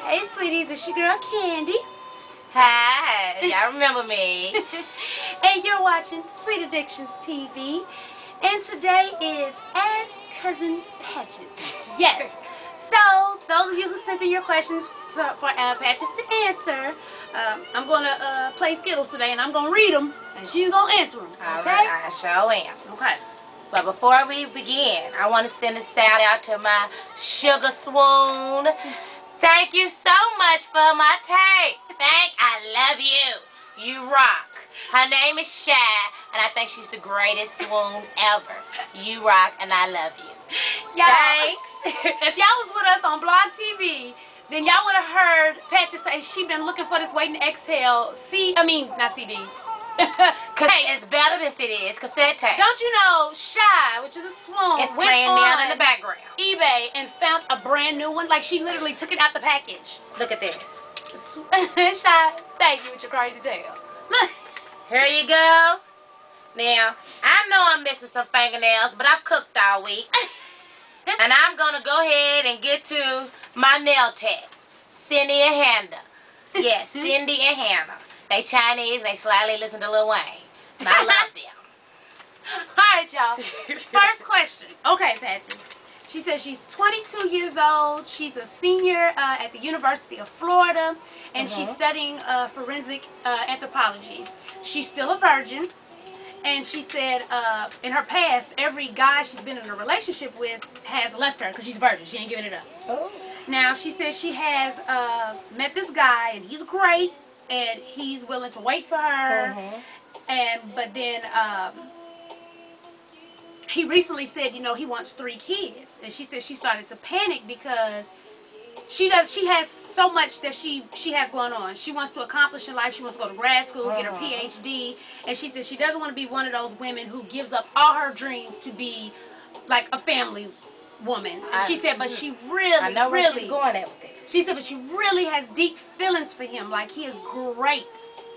Hey, sweeties, it's your girl Candy. Hi, y'all remember me. And you're watching Sweet Addictions TV. And today is Ask Cousin Patches. Yes. So, those of you who sent in your questions for Patches to answer, I'm going to play Skittles today, and I'm going to read them, and she's going to answer them. Okay? All right, I sure am. Okay. But before we begin, I want to send a shout out to my sugar swoon. Thank you so much for my tape. I love you. You rock. Her name is Shy, and I think she's the greatest swoon ever. You rock, and I love you. Thanks. If y'all was with us on Blog TV, then y'all would have heard Patches say she been looking for this Waiting to Exhale not CD. Because it's better than CD. It's cassette tape. Don't you know Shy, which is a swoon, It's playing down in the background. eBay and found a brand new one. Like, she literally took it out the package. Look at this. Shy, thank you with your crazy tail. Look. Here you go. Now, I know I'm missing some fingernails, but I've cooked all week. And I'm going to go ahead and get to my nail tech. Cindy and Hannah. Yes, Cindy and Hannah. They Chinese, they slightly listen to Lil Wayne. And I love them. Alright, y'all. First question. Okay, Patches. She says she's 22 years old. She's a senior at the University of Florida, and she's studying forensic anthropology. She's still a virgin, and she said in her past, every guy she's been in a relationship with has left her because she's a virgin. She ain't giving it up. Oh. Now, she says she has met this guy, and he's great, and he's willing to wait for her, but then he recently said, you know, he wants 3 kids, and she said she started to panic because she has so much that she has going on. She wants to accomplish in life. She wants to go to grad school, get her PhD, and she said she doesn't want to be one of those women who gives up all her dreams to be like a family woman. And she said, but she really, I know where she's going at with it. She said, but she really has deep feelings for him. Like, he is great.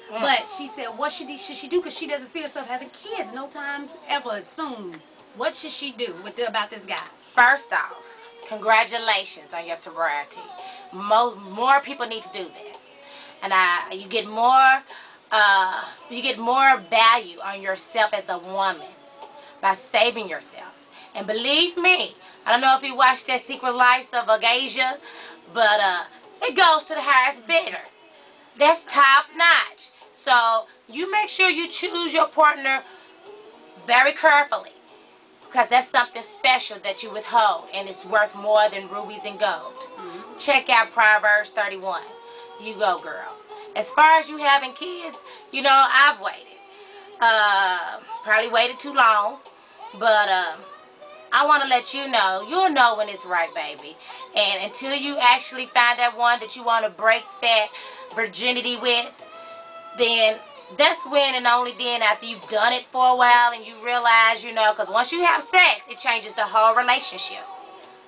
But she said, what should she do? Because she doesn't see herself having kids no time ever soon. What should she do about this guy? First off, congratulations on your sobriety. More people need to do that, and you get more value on yourself as a woman by saving yourself. And believe me, I don't know if you watched that Secret Lives of Agasia, but it goes to the highest bidder. That's top notch. So you make sure you choose your partner very carefully, because that's something special that you withhold, and it's worth more than rubies and gold. Check out Proverbs 31. You go, girl. As far as you having kids, you know, I've waited. Probably waited too long, but I want to let you know, you'll know when it's right, baby. And until you actually find that one that you want to break that virginity with, then that's when and only then, after you've done it for a while and you realize, you know, because once you have sex, it changes the whole relationship.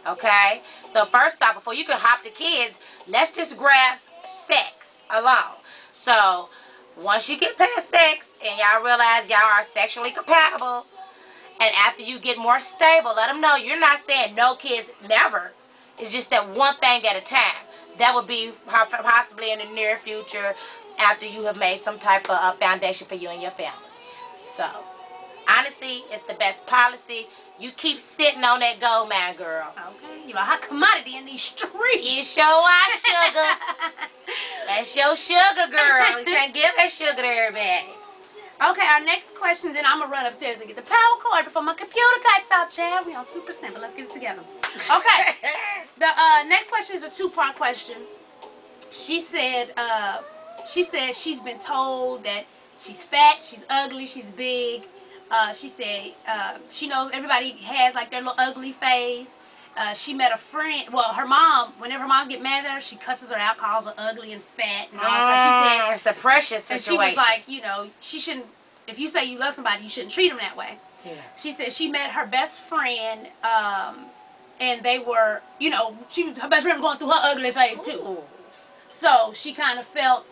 Okay? So first off, before you can hop to kids, let's just grab sex alone. So once you get past sex and y'all realize y'all are sexually compatible, and after you get more stable, let them know you're not saying no kids never. It's just that one thing at a time. That would be possibly in the near future, after you have made some type of foundation for you and your family. So, honestly, it's the best policy. You keep sitting on that gold mine, girl. Okay. You're a hot commodity in these streets. You sure are, sugar. That's your sugar, girl. You can't give that sugar to everybody. Okay, our next question, then I'm going to run upstairs and get the power cord before my computer cuts off, child. We on 2%, but let's get it together. Okay. The next question is a 2-part question. She said she's been told that she's fat, she's ugly, she's big. She said she knows everybody has like their little ugly phase. She met a friend, well, her mom, whenever her mom get mad at her, she cusses her out, calls her ugly and fat and all that. She said it's a precious situation. And she was like, you know, she shouldn't, if you say you love somebody, you shouldn't treat them that way. Yeah. She said she met her best friend, and they were, you know, her best friend was going through her ugly phase too. Ooh. So she kind of felt,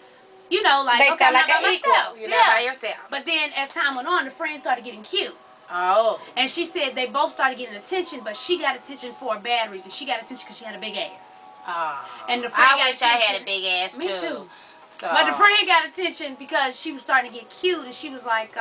you know, like, okay, I'm not by myself. You're not by yourself. But then as time went on, the friends started getting cute. Oh. And she said they both started getting attention, but she got attention for a bad reason. She got attention because she had a big ass. And the friend I got wish I attention. had a big ass Me too. So. But the friend got attention because she was starting to get cute, and she was like,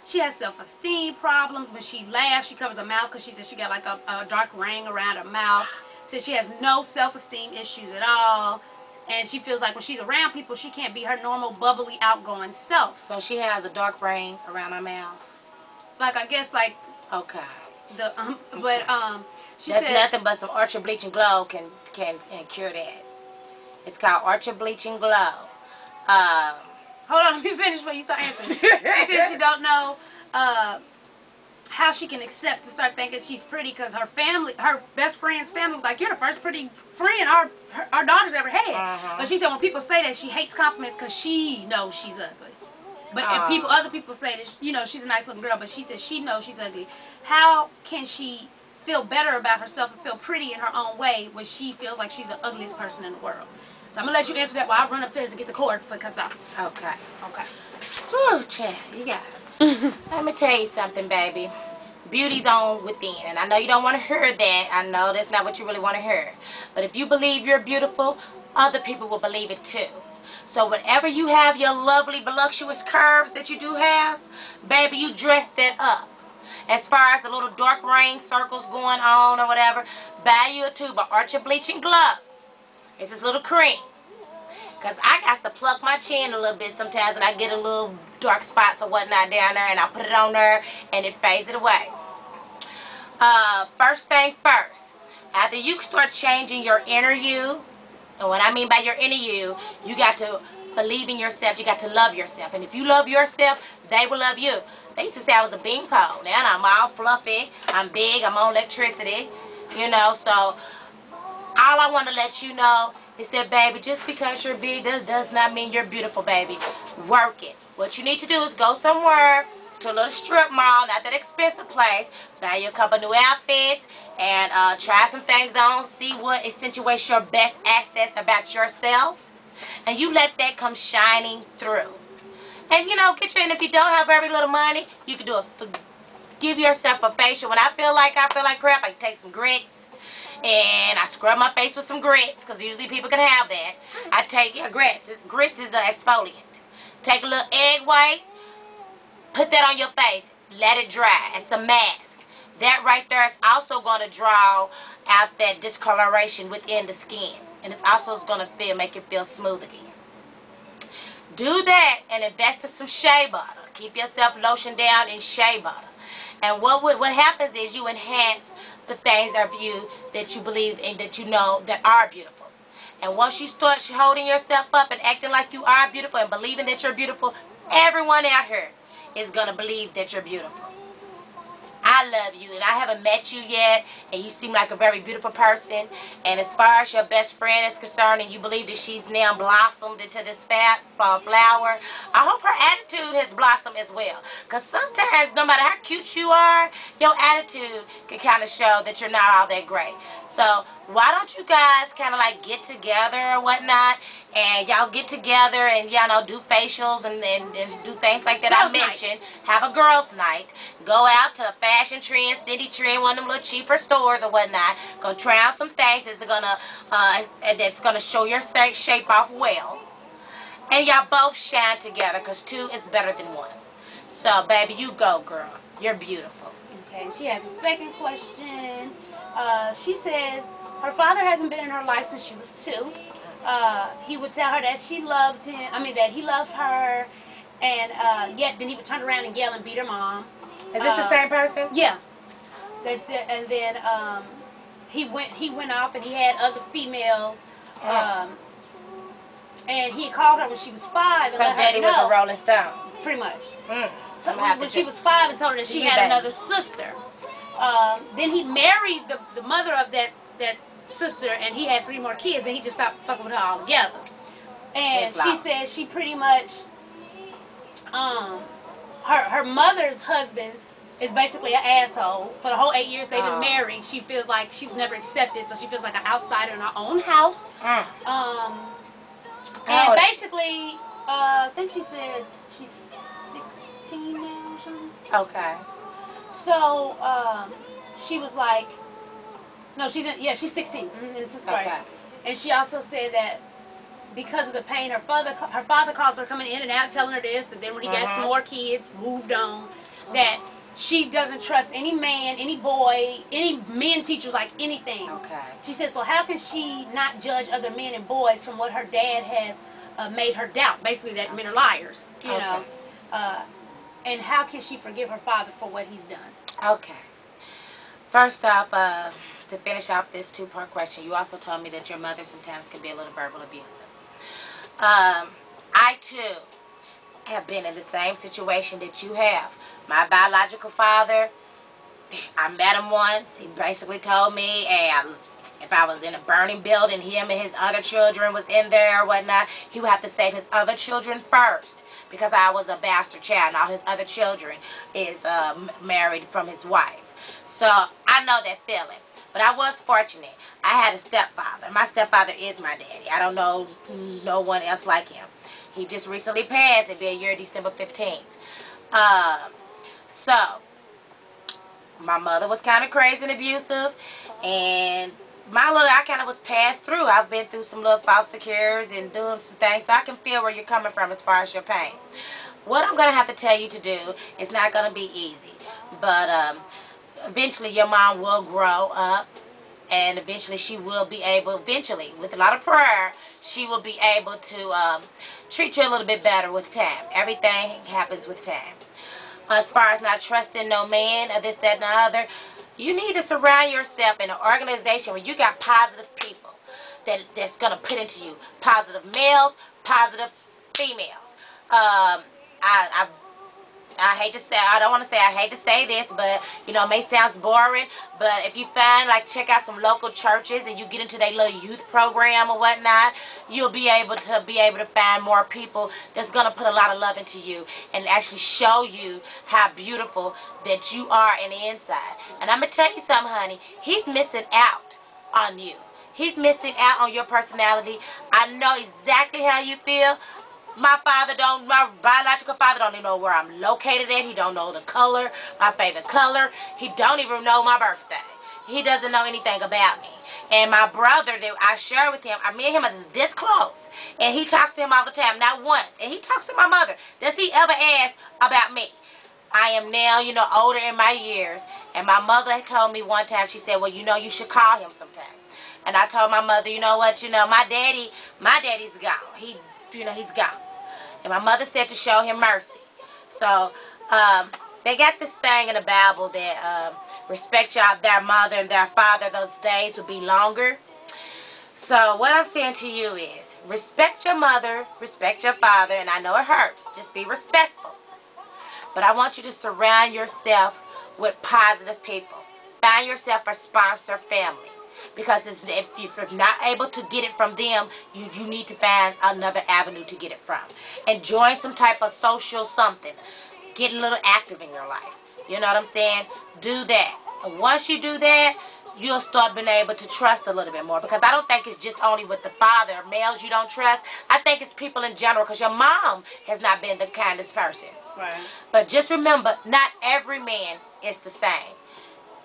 she has self-esteem problems. When she laughs, she covers her mouth because she said she got like a dark ring around her mouth. Said she has no self-esteem issues at all, and she feels like when she's around people, she can't be her normal, bubbly, outgoing self. So she has a dark ring around her mouth. Like I guess like okay. The but she That's said nothing but some Archer Bleaching Glow can cure that. It's called Archer Bleaching Glow. Hold on, let me finish before you start answering. She said she don't know how she can accept to start thinking she's pretty because her family, her best friend's family was like, you're the first pretty friend our daughter's ever had. But she said when people say that, she hates compliments because she knows she's ugly. But if other people say that, you know, she's a nice looking girl, but she said she knows she's ugly. How can she feel better about herself and feel pretty in her own way when she feels like she's the ugliest person in the world? So I'm going to let you answer that while I run upstairs and get the cord because I'm... Okay. Okay. Whew, child, you got it. Let me tell you something, baby. Beauty's on within. And I know you don't want to hear that. I know that's not what you really want to hear. But if you believe you're beautiful, other people will believe it too. So whenever you have your lovely, voluptuous curves that you do have, baby, you dress that up. As far as the little dark ring circles going on or whatever, buy you a tube of Archer Bleaching Glow. It's this little cream. Because I got to pluck my chin a little bit sometimes and I get a little dark spots or whatnot down there and I put it on there and it fades it away. First thing first, after you start changing your inner you, and what I mean by your inner you got to believe in yourself, you got to love yourself. And if you love yourself, they will love you. They used to say I was a beanpole. Now I'm all fluffy, I'm big, I'm on electricity, you know, so all I want to let you know is that, baby, just because you're big does not mean you're beautiful, baby. Work it. What you need to do is go somewhere to a little strip mall, not that expensive place, buy you a couple new outfits, and try some things on, see what accentuates your best assets about yourself, and you let that come shining through. And, you know, and if you don't have very little money, you can do a, give yourself a facial. When I feel like crap, I can take some grits, and I scrub my face with some grits, because usually people can have that. I take, grits. Grits is an exfoliant. Take a little egg white, put that on your face, let it dry. It's a mask. That right there is also going to draw out that discoloration within the skin. And it's also going to make it feel smooth again. Do that and invest in some shea butter. Keep yourself lotioned down in shea butter. And what happens is you enhance the things of you that you believe in, that you know that are beautiful. And once you start holding yourself up and acting like you are beautiful and believing that you're beautiful, everyone out here is going to believe that you're beautiful. I love you, and I haven't met you yet, and you seem like a very beautiful person. And as far as your best friend is concerned, and you believe that she's now blossomed into this fat flower, I hope her attitude has blossomed as well. Because sometimes, no matter how cute you are, your attitude can kind of show that you're not all that great. So why don't you guys kind of like get together or whatnot, and y'all get together and y'all know do facials and do things like that I mentioned. Have a girls' night. Go out to Fashion Trend, City Trend, one of them little cheaper stores or whatnot. Go try out some things that's gonna show your shape off well. And y'all both shine together, because two is better than one. So baby, you go, girl. You're beautiful. Okay, she has a second question. She says her father hasn't been in her life since she was 2. He would tell her that she loved him, that he loved her, and yet then he would turn around and yell and beat her mom. Is this the same person? Yeah. And then he went off and he had other females, and he called her when she was 5. So daddy was a Rolling Stone. Pretty much. So when she was 5 and told her that she had another sister. Then he married the mother of that sister, and he had 3 more kids, and he just stopped fucking with her altogether. And she said she pretty much, her mother's husband is basically an asshole. For the whole 8 years they've been married, she feels like she was never accepted, so she feels like an outsider in her own house. And basically, I think she said she's 16 now or something. Okay. So, she was like, no, she's 16 in 6th grade. Okay. And she also said that because of the pain, her father calls her coming in and out, telling her this, and then when he got some more kids, moved on, that she doesn't trust any man, any boy, any men teachers, like anything. Okay. She said, so how can she not judge other men and boys from what her dad has made her doubt? Basically, that men are liars, you know. And how can she forgive her father for what he's done? Okay. First off, to finish off this two-part question, you also told me that your mother sometimes can be a little verbal abusive. I too have been in the same situation that you have. My biological father, I met him once. He basically told me, hey, if I was in a burning building, him and his other children was in there or whatnot, he would have to save his other children first, because I was a bastard child and all his other children is married from his wife. So I know that feeling. But I was fortunate. I had a stepfather. My stepfather is my daddy. I don't know no one else like him. He just recently passed. It'll be a year, December 15th. So, my mother was kind of crazy and abusive. And I kind of was passed through. I've been through some little foster cares and doing some things. So I can feel where you're coming from as far as your pain. What I'm going to have to tell you to do is not going to be easy. But, eventually your mom will grow up, and eventually she will be able, with a lot of prayer, she will be able to treat you a little bit better with time. Everything happens with time. As far as not trusting no man or this, that, and the other, you need to surround yourself in an organization where you got positive people that's going to put into you. Positive males, positive females. I hate to say, I don't want to say I hate to say this, but, you know, it may sound boring, but if you find, like, check out some local churches and you get into their little youth program or whatnot, you'll be able to find more people that's going to put a lot of love into you and actually show you how beautiful that you are in the inside. And I'm going to tell you something, honey, he's missing out on you. He's missing out on your personality. I know exactly how you feel. My biological father don't even know where I'm located at. He don't know the color, my favorite color. He don't even know my birthday. He doesn't know anything about me. And my brother that I share with him, me and him are this close. And he talks to him all the time, not once. And he talks to my mother. Does he ever ask about me? I am now, you know, older in my years. And my mother told me one time, she said, well, you know, you should call him sometime. And I told my mother, you know what, my daddy's gone. He's gone. And my mother said to show him mercy. So, they got this thing in the Bible that respect their mother and their father, those days will be longer. So, what I'm saying to you is, respect your mother, respect your father, and I know it hurts. Just be respectful. But I want you to surround yourself with positive people. Find yourself a sponsor family. Because if you're not able to get it from them, you need to find another avenue to get it from. And join some type of social something. Get a little active in your life. You know what I'm saying? Do that. And once you do that, you'll start being able to trust a little bit more. Because I don't think it's just only with the father or males you don't trust. I think it's people in general. Because your mom has not been the kindest person. Right. But just remember, not every man is the same.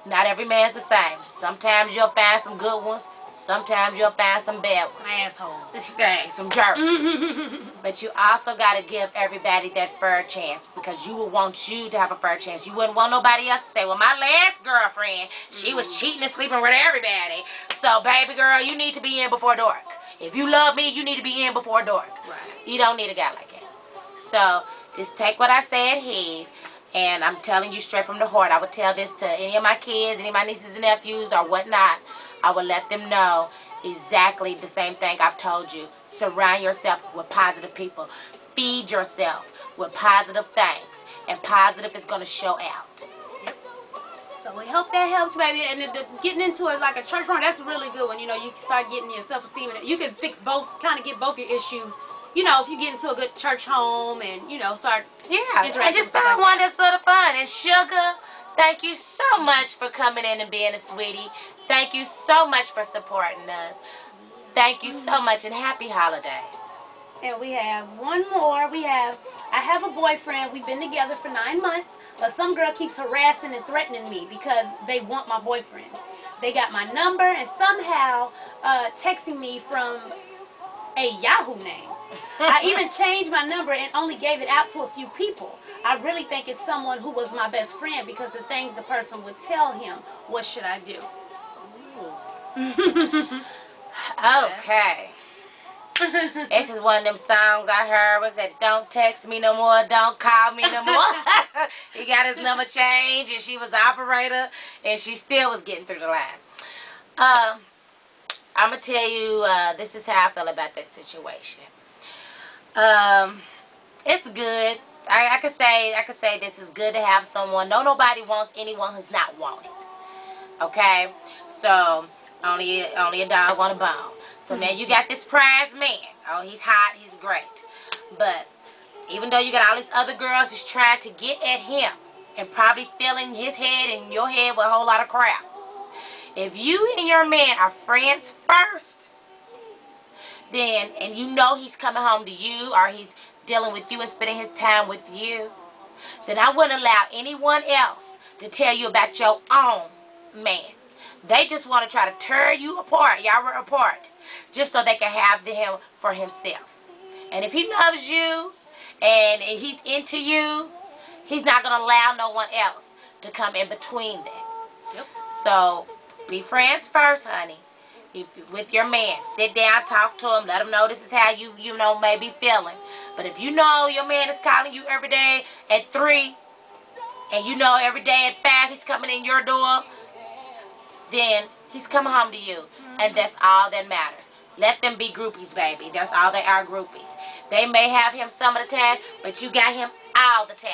Not every man's the same. Sometimes you'll find some good ones. Sometimes you'll find some bad ones. Some assholes. Some jerks. But you also got to give everybody that fair chance, because you will want you to have a fair chance. You wouldn't want nobody else to say, well, my last girlfriend, she was cheating and sleeping with everybody. So, baby girl, you need to be in before dark. If you love me, you need to be in before dark. Right. You don't need a guy like that. So, just take what I say and heed. And I'm telling you straight from the heart. I would tell this to any of my kids, any of my nieces and nephews or whatnot. I would let them know exactly the same thing I've told you. Surround yourself with positive people. Feed yourself with positive things. And positive is going to show out. Yep. So we hope that helps, baby. And getting into it like a church home, that's a really good one. You know, you can start getting your self-esteem. You can fix both, kind of get both your issues. You know, if you get into a good church home and, you know, start and just find one that's a little fun. And Sugar, thank you so much for coming in and being a sweetie. Thank you so much for supporting us. Thank you so much, and happy holidays. And we have one more. I have a boyfriend. We've been together for 9 months, but some girl keeps harassing and threatening me because they want my boyfriend. they got my number and somehow texting me from a Yahoo name. I even changed my number and only gave it out to a few people. I really think it's someone who was my best friend because the things the person would tell him, what should I do? Okay. This is one of them songs I heard was that don't text me no more, don't call me no more. He got his number changed and she was the operator and she still was getting through the line. I'm going to tell you, this is how I feel about that situation. It's good. I could say this is good to have someone. No, nobody wants anyone who's not wanted. Okay? So, only a dog on a bone. So now you got this prize man. Oh, he's hot, he's great. But even though you got all these other girls just trying to get at him and probably filling his head and your head with a whole lot of crap. If you and your man are friends first, then, and you know he's coming home to you or he's dealing with you and spending his time with you, then I wouldn't allow anyone else to tell you about your own man. They just want to try to tear you apart. Y'all were apart. Just so they can have him for himself. And if he loves you and he's into you, he's not going to allow no one else to come in between them. Yep. So, be friends first, honey. With your man. Sit down, talk to him, let him know this is how you may be feeling. But if you know your man is calling you every day at 3, and you know every day at 5 he's coming in your door, then he's coming home to you. And that's all that matters. Let them be groupies, baby. That's all they are, groupies. They may have him some of the time, but you got him all the time.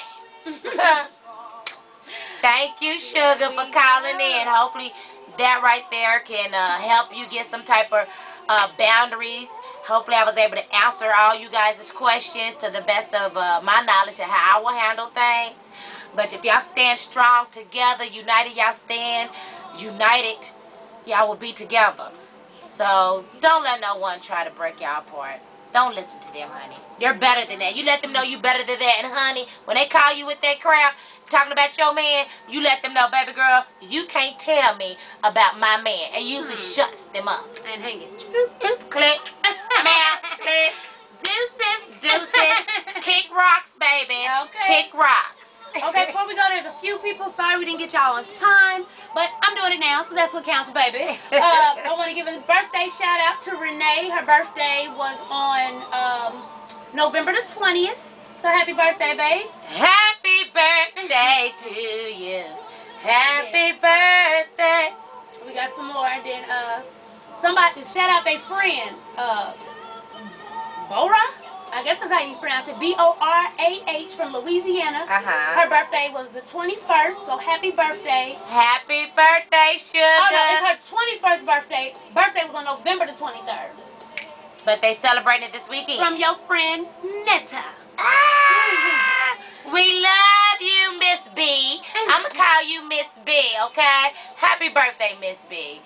Thank you, Sugar, for calling in. Hopefully that right there can help you get some type of boundaries. Hopefully I was able to answer all you guys' questions to the best of my knowledge of how I will handle things. But if y'all stand strong together, united, y'all stand united, y'all will be together. So don't let no one try to break y'all apart. Don't listen to them, honey. You're better than that. You let them know you better than that. And honey, when they call you with that crap, talking about your man, you let them know, baby girl, you can't tell me about my man. And usually shuts them up. And hang it. Click. Math. Click. Deuces. Deuces. Kick rocks, baby. Okay. Kick rocks. Okay, before we go, there's a few people. Sorry we didn't get y'all on time, but I'm doing it now, so that's what counts, baby. I want to give a birthday shout out to Renee. Her birthday was on November the 20th. So happy birthday, babe. Happy birthday to you. Happy birthday. We got some more, and then somebody shout out their friend, Bora. I guess that's how you pronounce it. B-O-R-A-H from Louisiana. Her birthday was the 21st, so happy birthday. Happy birthday, Sugar. Oh, no, it's her 21st birthday. Birthday was on November the 23rd. But they celebrated it this weekend. From your friend, Netta. Ah, we love you, Miss B. I'm going to call you Miss B, okay? Happy birthday, Miss B.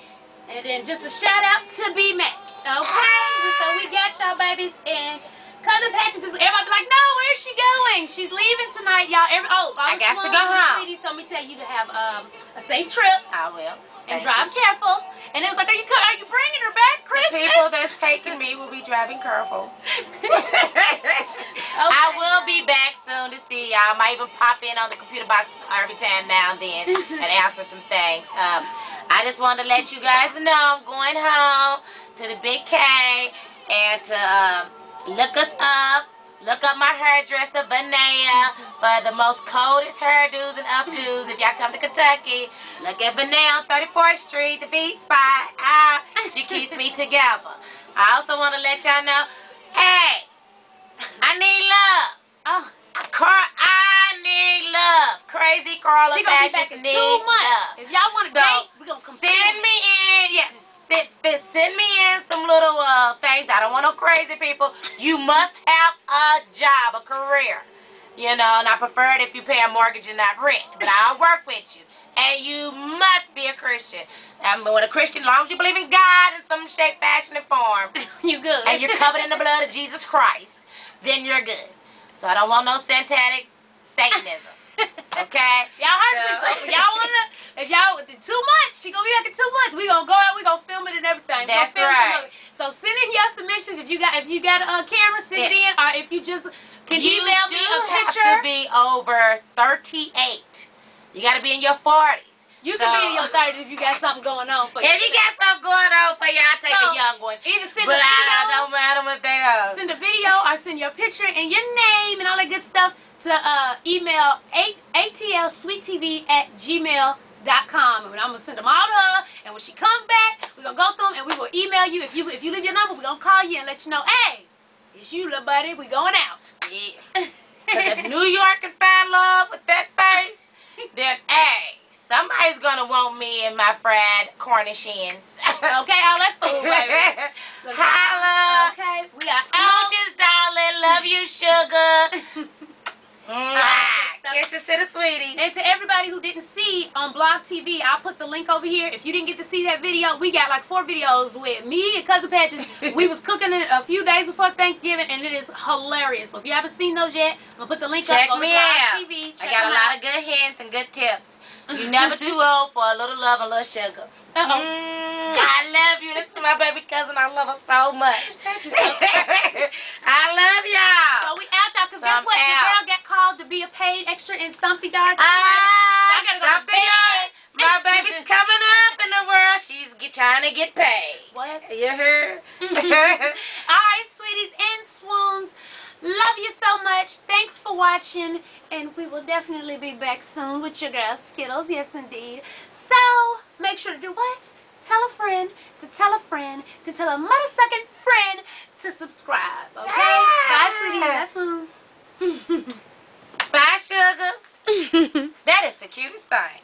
And then just a shout out to B Mac. Okay? So we got y'all babies and Cousin Patches is, everybody be like, no, where's she going? She's leaving tonight, y'all. I got to go home. Sweeties told me to tell you to have a safe trip. I will. And drive careful. And it was like, are you bringing her back Christmas? The people that's taking me will be driving careful. I will be back soon to see y'all. I might even pop in on the computer box every time now and then and answer some things. I just wanted to let you guys know I'm going home to the Big K and to look us up. Look up my hairdresser, Vanea, for the most coldest hairdos and updos. If y'all come to Kentucky, look at Vanea on 34th Street, the V-Spot. She keeps me together. I also want to let y'all know, hey, I need love. I need love. Crazy Carla Patches needs love. If y'all want to date, we're going to come send me in, yes. Send me in some little things. I don't want no crazy people. You must have a job, a career. You know, and I prefer it if you pay a mortgage and not rent. But I'll work with you. And you must be a Christian. I mean, when a Christian, as long as you believe in God in some shape, fashion, and form. You good. And you're covered in the blood of Jesus Christ. Then you're good. So I don't want no satanic Satanism. Okay? Y'all heard so if y'all wanna, if y'all 2 months, she gonna be back in 2 months. We gonna go out, we gonna film it and everything. That's film right. So send in your submissions if you got a camera, send it in, or if you just can You email me a picture. have to be over 38. You got to be in your 40s. You can be in your 30s if you got something going on for you. If you got something going on for you, I'll take a young one. Either send but a video, I don't matter what they are. Send a video or send your picture and your name and all that good stuff to email atlsweettv@gmail.com. And I'm going to send them all to her. And when she comes back, we're going to go through them and we will email you. If you leave your number, we're going to call you and let you know, hey, it's you, little buddy. We going out. Yeah. Because if New York can find love with that face, then, hey, somebody's going to want me and my fried Cornish hens. Okay, all that food, baby. Holla. Okay, we are Smooches, darling. Love you, sugar. Kisses to the sweetie. And to everybody who didn't see on Blog TV, I'll put the link over here. If you didn't get to see that video, we got like 4 videos with me and Cousin Patches. We was cooking it a few days before Thanksgiving, and it is hilarious. So if you haven't seen those yet, I'm going to put the link up. Check me out. TV. I got a lot of good hints and good tips. You're never too old for a little love and a little sugar. I love you. This is my baby cousin. I love her so much. I love y'all. So we out, y'all, because guess what? Your girl got called to be a paid extra in Stumpy Yard. Stumpy Yard. My baby's coming up in the world. She's trying to get paid. What? You heard? All right, sweeties and swoons. Love you so much. Thanks for watching. And we will definitely be back soon with your girl, Skittles. Yes, indeed. So, make sure to do what? Tell a friend, to tell a friend, to tell a motherfucking friend to subscribe. Okay? Yeah. Bye, sweeties. Bye, swoons. Bye, sugars. That is the cutest thing.